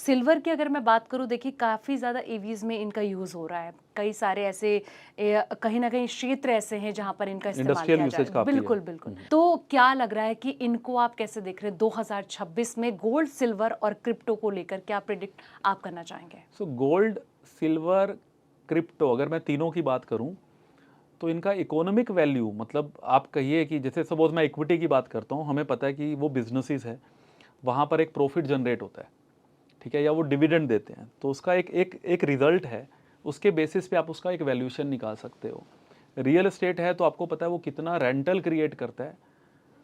Silver की अगर मैं बात करूँ, देखिए काफ़ी ज़्यादा ईवीज़ में इनका यूज़ हो रहा है। कई सारे ऐसे कहीं न कहीं क्षेत्र ऐसे हैं जहाँ पर इनका इस्तेमाल इंडस्ट्रियल किया जा यूसेज रहा है। काफ़ी है। बिल्कुल, बिल्कुल। तो क्या लग रहा है कि इनको आप कैसे देख रहे हैं 2026 में गोल्ड, सिल्वर और क्रिप्टो को लेकर क्या प्रेडिक्ट आप करना चाहेंगे? सो गोल्ड, सिल्वर, क्रिप्टो, अगर मैं तीनों की बात करूं तो इनका इकोनॉमिक वैल्यू, मतलब आप कहिए कि जैसे सपोज मैं इक्विटी की बात करता हूं, हमें पता है कि वो बिजनेसेस है, वहां पर एक प्रॉफिट जनरेट होता है, ठीक है, या वो डिविडेंड देते हैं, तो उसका एक एक एक रिजल्ट है, उसके बेसिस पे आप उसका एक वैल्यूएशन निकाल सकते हो। रियल एस्टेट है तो आपको पता है वो कितना रेंटल क्रिएट करता है।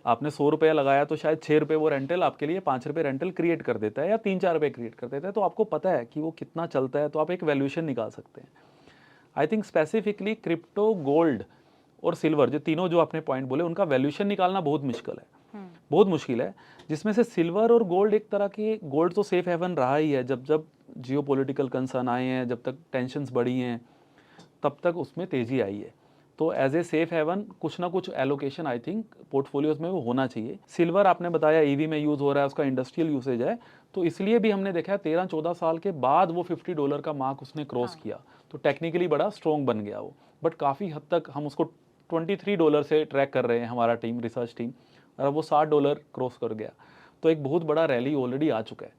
आपने 100 रुपया लगाया तो शायद 6 रुपये वो रेंटल आपके लिए 5 रुपये रेंटल क्रिएट कर देता है, या 3-4 रुपये क्रिएट कर देता है, तो आपको पता है कि वो कितना चलता है, तो आप एक वैल्यूएशन निकाल सकते हैं। I think specifically crypto, gold और सिल्वर, जो तीनों जो आपने पॉइंट बोले, उनका वैल्यूएशन निकालना बहुत मुश्किल है, बहुत मुश्किल है। जिसमें से सिल्वर और गोल्ड एक तरह की, गोल्ड तो सेफ हेवन रहा ही है, जब जब जियो पोलिटिकल कंसर्न आए हैं, जब तक टेंशन्स बढ़ी हैं, तब तक उसमें तेज़ी आई है। तो एज ए सेफ हेवन कुछ ना कुछ एलोकेशन आई थिंक पोर्टफोलियोज में वो होना चाहिए। सिल्वर आपने बताया ईवी में यूज़ हो रहा है, उसका इंडस्ट्रियल यूसेज है, तो इसलिए भी हमने देखा है 13-14 साल के बाद वो $50 का मार्क उसने क्रॉस किया, तो टेक्निकली बड़ा स्ट्रॉन्ग बन गया वो। बट काफ़ी हद तक हम उसको $23 से ट्रैक कर रहे हैं, हमारा टीम, रिसर्च टीम, और अब वो $60 क्रॉस कर गया, तो एक बहुत बड़ा रैली ऑलरेडी आ चुका है।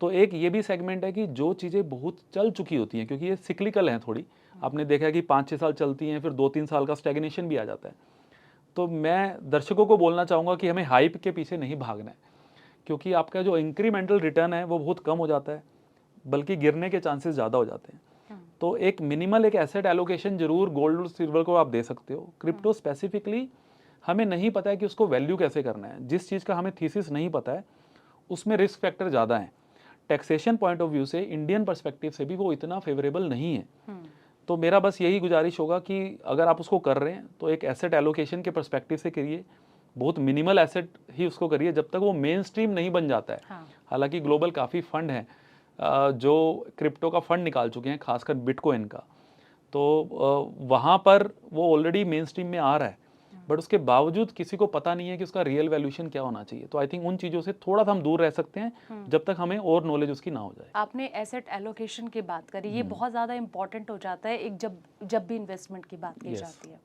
तो एक ये भी सेगमेंट है कि जो चीज़ें बहुत चल चुकी होती हैं, क्योंकि ये सिक्लिकल हैं थोड़ी, आपने देखा है कि 5-6 साल चलती हैं, फिर 2-3 साल का स्टैग्नेशन भी आ जाता है। तो मैं दर्शकों को बोलना चाहूँगा कि हमें हाइप के पीछे नहीं भागना है, क्योंकि आपका जो इंक्रीमेंटल रिटर्न है वो बहुत कम हो जाता है, बल्कि गिरने के चांसेस ज़्यादा हो जाते हैं। तो एक मिनिमल एक एसेट एलोकेशन जरूर गोल्ड और सिल्वर को आप दे सकते हो। क्रिप्टो स्पेसिफिकली हमें नहीं पता है कि उसको वैल्यू कैसे करना है, जिस चीज़ का हमें थीसिस नहीं पता है उसमें रिस्क फैक्टर ज़्यादा है। टैक्सेशन पॉइंट ऑफ व्यू से, इंडियन पर्सपेक्टिव से भी वो इतना फेवरेबल नहीं है। तो मेरा बस यही गुजारिश होगा कि अगर आप उसको कर रहे हैं तो एक एसेट एलोकेशन के पर्सपेक्टिव से करिए, बहुत मिनिमल एसेट ही उसको करिए, जब तक वो मेन स्ट्रीम नहीं बन जाता है। हाँ। हालांकि ग्लोबल काफ़ी फंड हैं जो क्रिप्टो का फंड निकाल चुके हैं, खासकर बिटकॉइन का, तो वहाँ पर वो ऑलरेडी मेन स्ट्रीम में आ रहा है, बट उसके बावजूद किसी को पता नहीं है कि उसका रियल वैल्यूएशन क्या होना चाहिए। तो आई थिंक उन चीज़ों से थोड़ा सा हम दूर रह सकते हैं जब तक हमें और नॉलेज उसकी ना हो जाए। आपने एसेट एलोकेशन की बात करी, ये बहुत ज़्यादा इम्पॉर्टेंट हो जाता है एक जब जब भी इन्वेस्टमेंट की बात की यस। जाती है।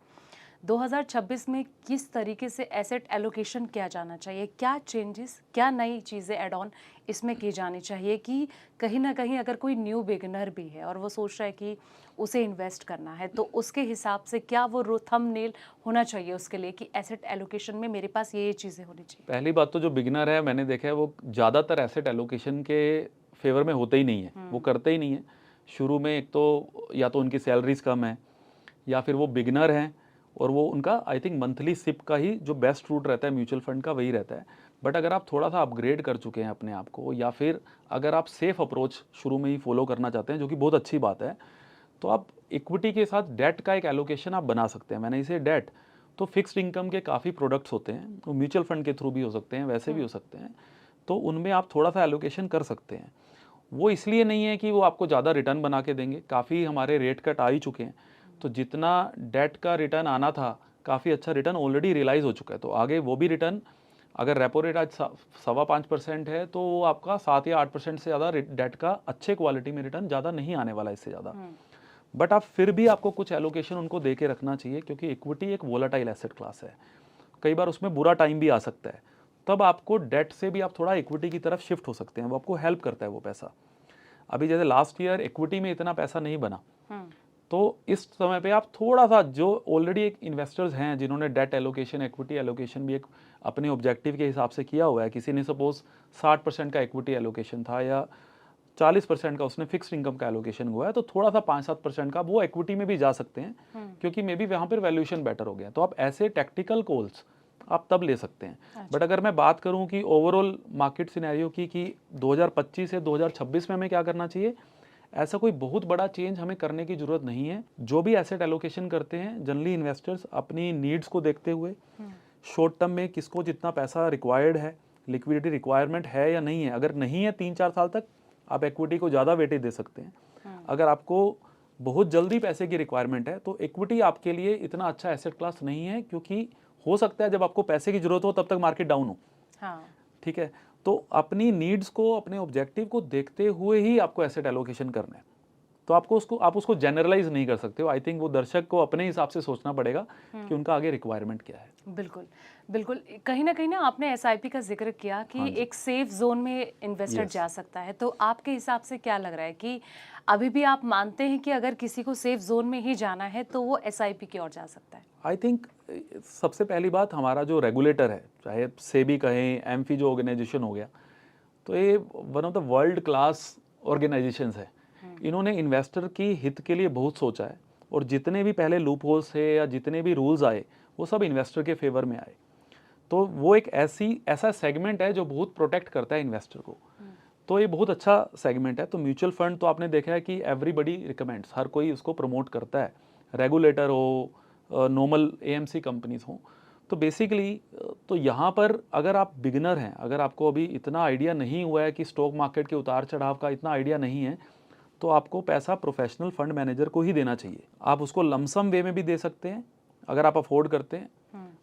2026 में किस तरीके से एसेट एलोकेशन किया जाना चाहिए? क्या चेंजेस, क्या नई चीज़ें ऐड ऑन इसमें की जानी चाहिए कि कहीं न कहीं अगर कोई न्यू बिगिनर भी है और वो सोच रहा है कि उसे इन्वेस्ट करना है, तो उसके हिसाब से क्या वो थंबनेल होना चाहिए उसके लिए कि एसेट एलोकेशन में मेरे पास ये चीज़ें होनी चाहिए? पहली बात तो जो बिगिनर है, मैंने देखा है वो ज़्यादातर एसेट एलोकेशन के फेवर में होते ही नहीं है, वो करते ही नहीं है शुरू में। एक तो या तो उनकी सैलरीज कम है, या फिर वो बिगिनर हैं और वो उनका आई थिंक मंथली सिप का ही जो बेस्ट रूट रहता है म्यूचुअल फंड का, वही रहता है। बट अगर आप थोड़ा सा अपग्रेड कर चुके हैं अपने आप को, या फिर अगर आप सेफ अप्रोच शुरू में ही फॉलो करना चाहते हैं, जो कि बहुत अच्छी बात है, तो आप इक्विटी के साथ डेट का एक एलोकेशन आप बना सकते हैं। मैंने इसे डेट, तो फिक्स्ड इनकम के काफ़ी प्रोडक्ट्स होते हैं, वो म्यूचुअल फंड के थ्रू भी हो सकते हैं, वैसे भी हो सकते हैं, तो उनमें आप थोड़ा सा एलोकेशन कर सकते हैं। वो इसलिए नहीं है कि वो आपको ज़्यादा रिटर्न बना के देंगे, काफ़ी हमारे रेट कट आ ही चुके हैं, तो जितना डेट का रिटर्न आना था, काफ़ी अच्छा रिटर्न ऑलरेडी रियलाइज़ हो चुका है, तो आगे वो भी रिटर्न, अगर रेपो रेट आज 5.25% है, तो वो आपका 7 या 8% से ज़्यादा डेट का अच्छे क्वालिटी में रिटर्न ज़्यादा नहीं आने वाला इससे ज़्यादा। बट आप फिर भी आपको कुछ एलोकेशन उनको दे के रखना चाहिए, क्योंकि इक्विटी एक वोलाटाइल एसेट क्लास है, कई बार उसमें बुरा टाइम भी आ सकता है, तब आपको डेट से भी आप थोड़ा इक्विटी की तरफ शिफ्ट हो सकते हैं, वो आपको हेल्प करता है वो पैसा। अभी जैसे लास्ट ईयर इक्विटी में इतना पैसा नहीं बना, तो इस समय पे आप थोड़ा सा, जो ऑलरेडी एक इन्वेस्टर्स हैं जिन्होंने डेट एलोकेशन, इक्विटी एलोकेशन भी एक अपने ऑब्जेक्टिव के हिसाब से किया हुआ है, किसी ने सपोज 60% का इक्विटी एलोकेशन था, या 40% का उसने फिक्स्ड इनकम का एलोकेशन हुआ है, तो थोड़ा सा 5-7% का वो इक्विटी में भी जा सकते हैं, क्योंकि मे बी वहाँ पर वैल्यूएशन बेटर हो गया। तो आप ऐसे टैक्टिकल कॉल्स आप तब ले सकते हैं। बट अगर मैं बात करूं कि ओवरऑल मार्केट सिनेरियो की, कि 2025 से 2026 में हमें क्या करना चाहिए, ऐसा कोई बहुत बड़ा चेंज हमें करने की ज़रूरत नहीं है। जो भी एसेट एलोकेशन करते हैं जनरली इन्वेस्टर्स अपनी नीड्स को देखते हुए, शॉर्ट टर्म में किसको जितना पैसा रिक्वायर्ड है, लिक्विडिटी रिक्वायरमेंट है या नहीं है, अगर नहीं है 3-4 साल तक, आप इक्विटी को ज़्यादा वेटेज दे सकते हैं। अगर आपको बहुत जल्दी पैसे की रिक्वायरमेंट है, तो इक्विटी आपके लिए इतना अच्छा एसेट क्लास नहीं है, क्योंकि हो सकता है जब आपको पैसे की जरूरत हो तब तक मार्केट डाउन हो। हाँ। ठीक है, तो अपनी नीड्स को, अपने ऑब्जेक्टिव को देखते हुए ही आपको एसेट एलोकेशन करना है। तो आप उसको जनरलाइज नहीं कर सकते हो। आई थिंक वो दर्शक को अपने हिसाब से सोचना पड़ेगा कि उनका आगे रिक्वायरमेंट क्या है। बिल्कुल, बिल्कुल। कहीं न कहीं ना आपने एसआईपी का ज़िक्र किया कि हाँ जी। एक सेफ ज़ोन में इन्वेस्टर Yes. जा सकता है, तो आपके हिसाब से क्या लग रहा है कि अभी भी आप मानते हैं कि अगर किसी को सेफ ज़ोन में ही जाना है, तो वो एसआईपी की ओर जा सकता है? आई थिंक सबसे पहली बात, हमारा जो रेगुलेटर है, चाहे सेबी कहें, एमफी जो ऑर्गेनाइजेशन हो गया, तो ये one of the world class organisations है। इन्होंने इन्वेस्टर की हित के लिए बहुत सोचा है, और जितने भी पहले लूप होल्स थे या जितने भी रूल्स आए, वो सब इन्वेस्टर के फेवर में आए। तो वो एक ऐसा सेगमेंट है जो बहुत प्रोटेक्ट करता है इन्वेस्टर को। तो ये बहुत अच्छा सेगमेंट है। तो म्यूचुअल फंड तो आपने देखा है कि एवरीबडी रिकमेंड्स, हर कोई उसको प्रमोट करता है, रेगुलेटर हो, नॉर्मल एएमसी कंपनीज हो। तो बेसिकली तो यहाँ पर अगर आप बिगिनर हैं, अगर आपको अभी इतना आइडिया नहीं हुआ है कि स्टॉक मार्केट के उतार चढ़ाव का इतना आइडिया नहीं है, तो आपको पैसा प्रोफेशनल फंड मैनेजर को ही देना चाहिए। आप उसको लमसम वे में भी दे सकते हैं अगर आप अफोर्ड करते हैं,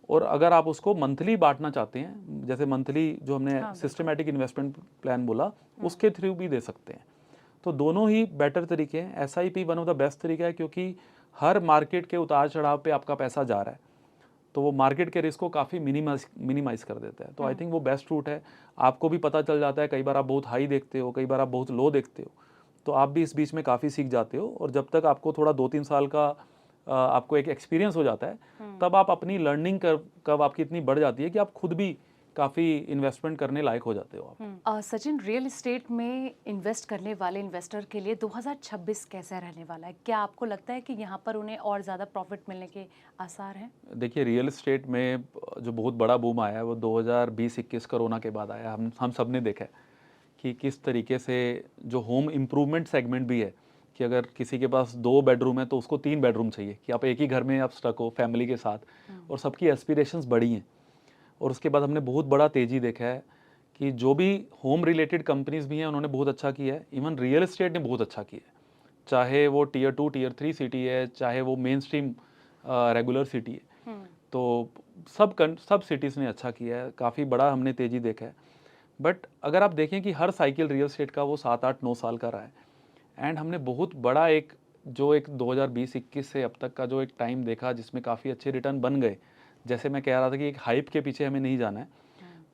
और अगर आप उसको मंथली बांटना चाहते हैं, जैसे मंथली जो हमने सिस्टमैटिक इन्वेस्टमेंट प्लान बोला, उसके थ्रू भी दे सकते हैं। तो दोनों ही बेटर तरीके हैं। SIP one of the best तरीका है, क्योंकि हर मार्केट के उतार चढ़ाव पे आपका पैसा जा रहा है, तो वो मार्केट के रिस्क को काफ़ी मिनिमाइज कर देता है। तो आई थिंक वो बेस्ट रूट है। आपको भी पता चल जाता है, कई बार आप बहुत हाई देखते हो, कई बार आप बहुत लो देखते हो, तो आप भी इस बीच में काफ़ी सीख जाते हो। और जब तक आपको थोड़ा 2-3 साल का आपको एक एक्सपीरियंस हो जाता है, तब आप अपनी लर्निंग कब आपकी इतनी बढ़ जाती है कि आप खुद भी काफ़ी इन्वेस्टमेंट करने लायक हो जाते हो आप। सचिन, रियल एस्टेट में इन्वेस्ट करने वाले इन्वेस्टर के लिए 2026 कैसा रहने वाला है? क्या आपको लगता है कि यहाँ पर उन्हें और ज़्यादा प्रॉफिट मिलने के आसार हैं? देखिए, रियल एस्टेट में जो बहुत बड़ा बूम आया है वो 2020-21 कोरोना के बाद आया। हम सब ने देखा है कि किस तरीके से जो होम इम्प्रूवमेंट सेगमेंट भी है, कि अगर किसी के पास 2 बेडरूम है तो उसको 3 बेडरूम चाहिए, कि आप एक ही घर में आप स्टक हो फैमिली के साथ, और सबकी एस्पिरेशंस बड़ी हैं। और उसके बाद हमने बहुत बड़ा तेज़ी देखा है कि जो भी होम रिलेटेड कंपनीज भी हैं, उन्होंने बहुत अच्छा किया है। इवन रियल एस्टेट ने बहुत अच्छा किया है, चाहे वो टियर 2 टियर 3 सिटी है, चाहे वो मेन स्ट्रीम रेगुलर सिटी है। तो सब सिटीज़ ने अच्छा किया है, काफ़ी बड़ा हमने तेज़ी देखा है। बट अगर आप देखें कि हर साइकिल रियल एस्टेट का वो 7-8-9 साल का रहा है, एंड हमने बहुत बड़ा एक 2020-21 से अब तक का जो एक टाइम देखा, जिसमें काफ़ी अच्छे रिटर्न बन गए। जैसे मैं कह रहा था कि एक हाइप के पीछे हमें नहीं जाना है।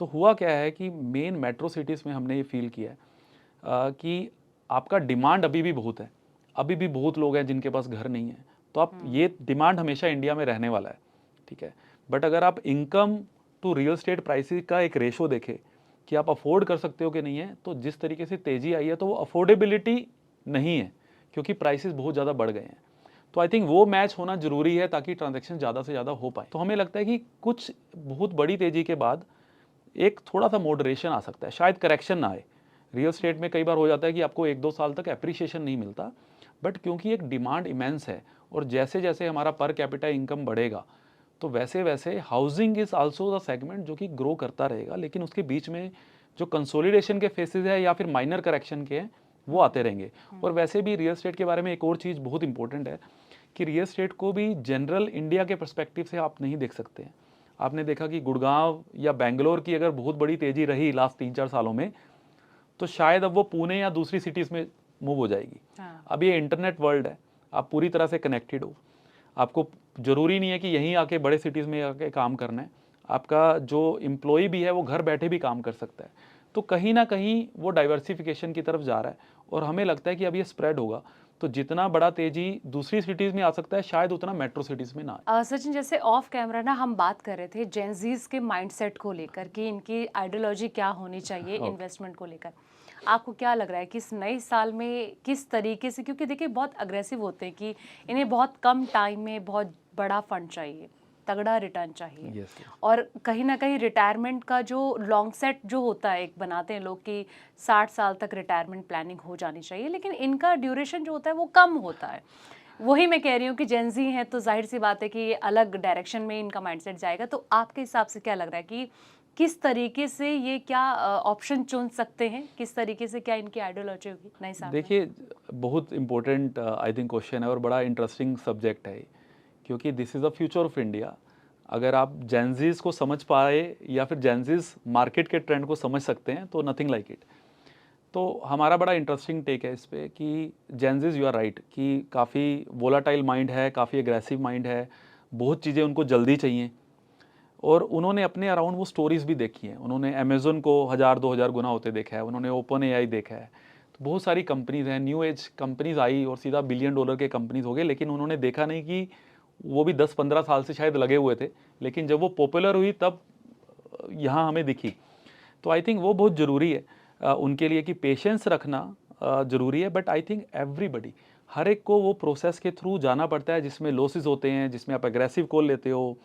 तो हुआ क्या है कि मेन मेट्रो सिटीज़ में हमने ये फील किया है कि आपका डिमांड अभी भी बहुत है, अभी भी बहुत लोग हैं जिनके पास घर नहीं है। तो आप ये डिमांड हमेशा इंडिया में रहने वाला है, ठीक है। बट अगर आप income to real estate prices का एक रेशो देखें कि आप अफोर्ड कर सकते हो कि नहीं है, तो जिस तरीके से तेज़ी आई है, तो वो अफोर्डेबिलिटी नहीं है, क्योंकि प्राइसेस बहुत ज़्यादा बढ़ गए हैं। तो आई थिंक वो मैच होना ज़रूरी है, ताकि ट्रांजैक्शन ज़्यादा से ज़्यादा हो पाए। तो हमें लगता है कि कुछ बहुत बड़ी तेज़ी के बाद एक थोड़ा सा मॉडरेशन आ सकता है, शायद करेक्शन ना आए। रियल एस्टेट में कई बार हो जाता है कि आपको 1-2 साल तक एप्रिसिएशन नहीं मिलता, बट क्योंकि एक डिमांड इमेंस है, और जैसे जैसे हमारा पर कैपिटा इनकम बढ़ेगा, तो वैसे वैसे housing is also the segment जो कि ग्रो करता रहेगा। लेकिन उसके बीच में जो कंसोलिडेशन के फेसेस है या फिर माइनर करेक्शन के हैं, वो आते रहेंगे। और वैसे भी रियल एस्टेट के बारे में एक और चीज़ बहुत इंपॉर्टेंट है कि रियल एस्टेट को भी जनरल इंडिया के पर्सपेक्टिव से आप नहीं देख सकते हैं। आपने देखा कि गुड़गांव या बेंगलोर की अगर बहुत बड़ी तेज़ी रही लास्ट 3-4 सालों में, तो शायद अब वो पुणे या दूसरी सिटीज़ में मूव हो जाएगी। अब ये इंटरनेट वर्ल्ड है, आप पूरी तरह से कनेक्टेड हो, आपको ज़रूरी नहीं है कि यहीं आके बड़े सिटीज़ में आके काम करना है। आपका जो एम्प्लॉय भी है वो घर बैठे भी काम कर सकता है। तो कहीं ना कहीं वो डाइवर्सिफिकेशन की तरफ जा रहा है, और हमें लगता है कि अब ये स्प्रेड होगा। तो जितना बड़ा तेज़ी दूसरी सिटीज़ में आ सकता है, शायद उतना मेट्रो सिटीज़ में ना आए। सचिन, जैसे ऑफ कैमरा ना हम बात कर रहे थे जेंजीज के माइंडसेट को लेकर कि इनकी आइडियोलॉजी क्या होनी चाहिए इन्वेस्टमेंट को लेकर। आपको क्या लग रहा है कि इस नए साल में किस तरीके से, क्योंकि देखिए बहुत अग्रेसिव होते हैं कि इन्हें बहुत कम टाइम में बहुत बड़ा फंड चाहिए, तगड़ा रिटर्न चाहिए, Yes, yes. और कहीं ना कहीं रिटायरमेंट का जो लॉन्ग सेट जो होता है, एक बनाते हैं लोग कि 60 साल तक रिटायरमेंट प्लानिंग हो जानी चाहिए, लेकिन इनका ड्यूरेशन जो होता है वो कम होता है। वही मैं कह रही हूँ कि जेंजी हैं, तो जाहिर सी बात है कि ये अलग डायरेक्शन में इनका माइंडसेट जाएगा। तो आपके हिसाब से क्या लग रहा है कि किस तरीके से ये क्या ऑप्शन चुन सकते हैं, किस तरीके से क्या इनकी आइडियोलॉजी होगी नए साल में? देखिए, बहुत इंपॉर्टेंट आई थिंक क्वेश्चन है, और बड़ा इंटरेस्टिंग सब्जेक्ट है, क्योंकि this is the future of India. अगर आप जेनजीज को समझ पाए या फिर जेनजीज मार्केट के ट्रेंड को समझ सकते हैं तो नथिंग लाइक इट। तो हमारा बड़ा इंटरेस्टिंग टेक है इस पे कि जेनजीज, यू आर राइट, कि काफ़ी वोलाटाइल माइंड है, काफ़ी एग्रेसिव माइंड है, बहुत चीज़ें उनको जल्दी चाहिए, और उन्होंने अपने अराउंड वो स्टोरीज भी देखी हैं। उन्होंने अमेज़न को 1000-2000 गुना होते देखा है, उन्होंने ओपन एआई देखा है, तो बहुत सारी कंपनीज हैं, न्यू एज कंपनीज आई और सीधा बिलियन डॉलर के कंपनीज हो गए, लेकिन उन्होंने देखा नहीं कि वो भी 10-15 साल से शायद लगे हुए थे, लेकिन जब वो पॉपुलर हुई तब यहाँ हमें दिखी। तो आई थिंक वो बहुत ज़रूरी है उनके लिए कि पेशेंस रखना ज़रूरी है। बट आई थिंक एवरीबडी, हर एक को वो प्रोसेस के थ्रू जाना पड़ता है जिसमें लॉसेस होते हैं, जिसमें आप एग्रेसिव कॉल लेते हो,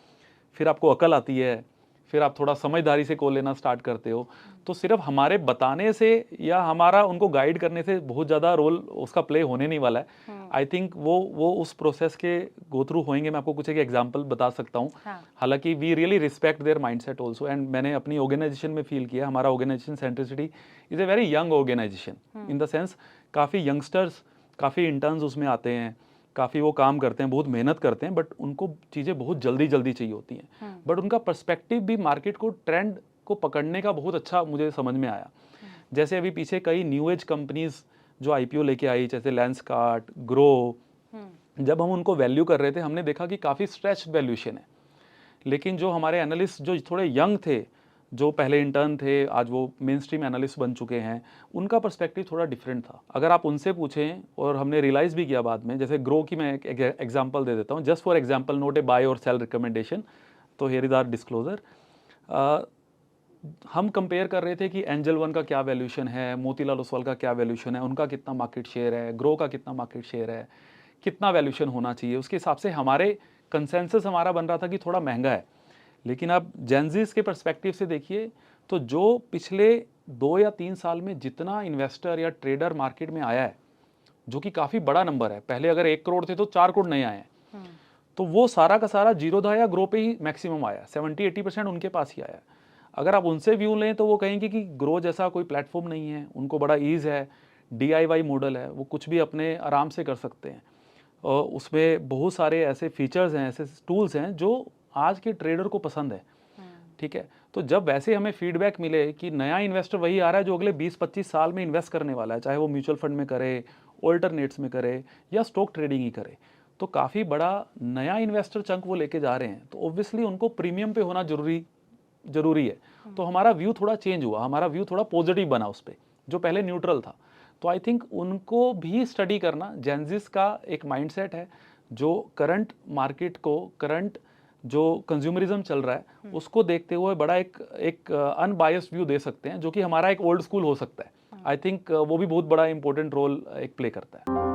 फिर आपको अकल आती है, फिर आप थोड़ा समझदारी से कॉल लेना स्टार्ट करते हो। तो सिर्फ हमारे बताने से या हमारा उनको गाइड करने से बहुत ज़्यादा रोल उसका प्ले होने नहीं वाला है। आई थिंक वो उस प्रोसेस के गो थ्रू होएंगे। मैं आपको कुछ एक एग्जांपल बता सकता हूँ। हालांकि we really respect their mindset also, and मैंने अपनी ऑर्गेनाइजेशन में फील किया, हमारा organisation Centricity is a very young organisation in the sense काफ़ी यंगस्टर्स, काफ़ी इंटर्न्स उसमें आते हैं, काफ़ी वो काम करते हैं, बहुत मेहनत करते हैं, बट उनको चीज़ें बहुत जल्दी जल्दी चाहिए होती हैं। बट उनका पर्सपेक्टिव भी मार्केट को, ट्रेंड को पकड़ने का बहुत अच्छा मुझे समझ में आया। जैसे अभी पीछे कई न्यू एज कंपनीज जो आईपीओ लेके आई, जैसे लेंसकार्ट, ग्रो, जब हम उनको वैल्यू कर रहे थे हमने देखा कि काफ़ी स्ट्रेच वैल्यूएशन है। लेकिन जो हमारे एनालिस्ट जो थोड़े यंग थे, जो पहले इंटर्न थे, आज वो मेन स्ट्रीम एनालिस्ट बन चुके हैं, उनका पर्सपेक्टिव थोड़ा डिफरेंट था। अगर आप उनसे पूछें, और हमने रियलाइज़ भी किया बाद में, जैसे ग्रो की मैं एक एग्जांपल दे देता हूँ, just for example, not a buy or sell recommendation, तो हियर इज आवर डिस्क्लोजर। हम कंपेयर कर रहे थे कि एंजल वन का क्या वैल्यूएशन है, मोतीलाल ओसवाल का क्या वैल्यूएशन है, उनका कितना मार्केट शेयर है, ग्रो का कितना मार्केट शेयर है, कितना वैल्यूएशन होना चाहिए। उसके हिसाब से हमारे कंसेंसस हमारा बन रहा था कि थोड़ा महंगा है। लेकिन आप जेनजीज के पर्सपेक्टिव से देखिए तो जो पिछले 2 या 3 साल में जितना इन्वेस्टर या ट्रेडर मार्केट में आया है, जो कि काफ़ी बड़ा नंबर है, पहले अगर 1 करोड़ थे तो 4 करोड़ नए आए हैं, तो वो सारा का सारा जीरोधा या ग्रो पे ही मैक्सिमम आया, 70-80% उनके पास ही आया। अगर आप उनसे व्यू लें तो वो कहेंगे कि ग्रो जैसा कोई प्लेटफॉर्म नहीं है, उनको बड़ा ईज़ है, DIY मॉडल है, वो कुछ भी अपने आराम से कर सकते हैं, और उसमें बहुत सारे ऐसे फीचर्स हैं, ऐसे टूल्स हैं जो आज के ट्रेडर को पसंद है। ठीक है, तो जब वैसे हमें फीडबैक मिले कि नया इन्वेस्टर वही आ रहा है जो अगले 20-25 साल में इन्वेस्ट करने वाला है, चाहे वो म्यूचुअल फंड में करे, ऑल्टरनेट्स में करे, या स्टॉक ट्रेडिंग ही करे, तो काफ़ी बड़ा नया इन्वेस्टर चंक वो लेके जा रहे हैं, तो ऑब्वियसली उनको प्रीमियम पे होना जरूरी है। तो हमारा व्यू थोड़ा चेंज हुआ, हमारा व्यू थोड़ा पॉजिटिव बना उस पर, जो पहले न्यूट्रल था। तो आई थिंक उनको भी स्टडी करना, जेनजिस का एक माइंडसेट है जो करंट मार्केट को, करंट जो कंज्यूमरिज्म चल रहा है उसको देखते हुए बड़ा एक अनबायस्ड व्यू दे सकते हैं, जो कि हमारा एक ओल्ड स्कूल हो सकता है। आई थिंक वो भी बहुत बड़ा इंपॉर्टेंट रोल एक प्ले करता है।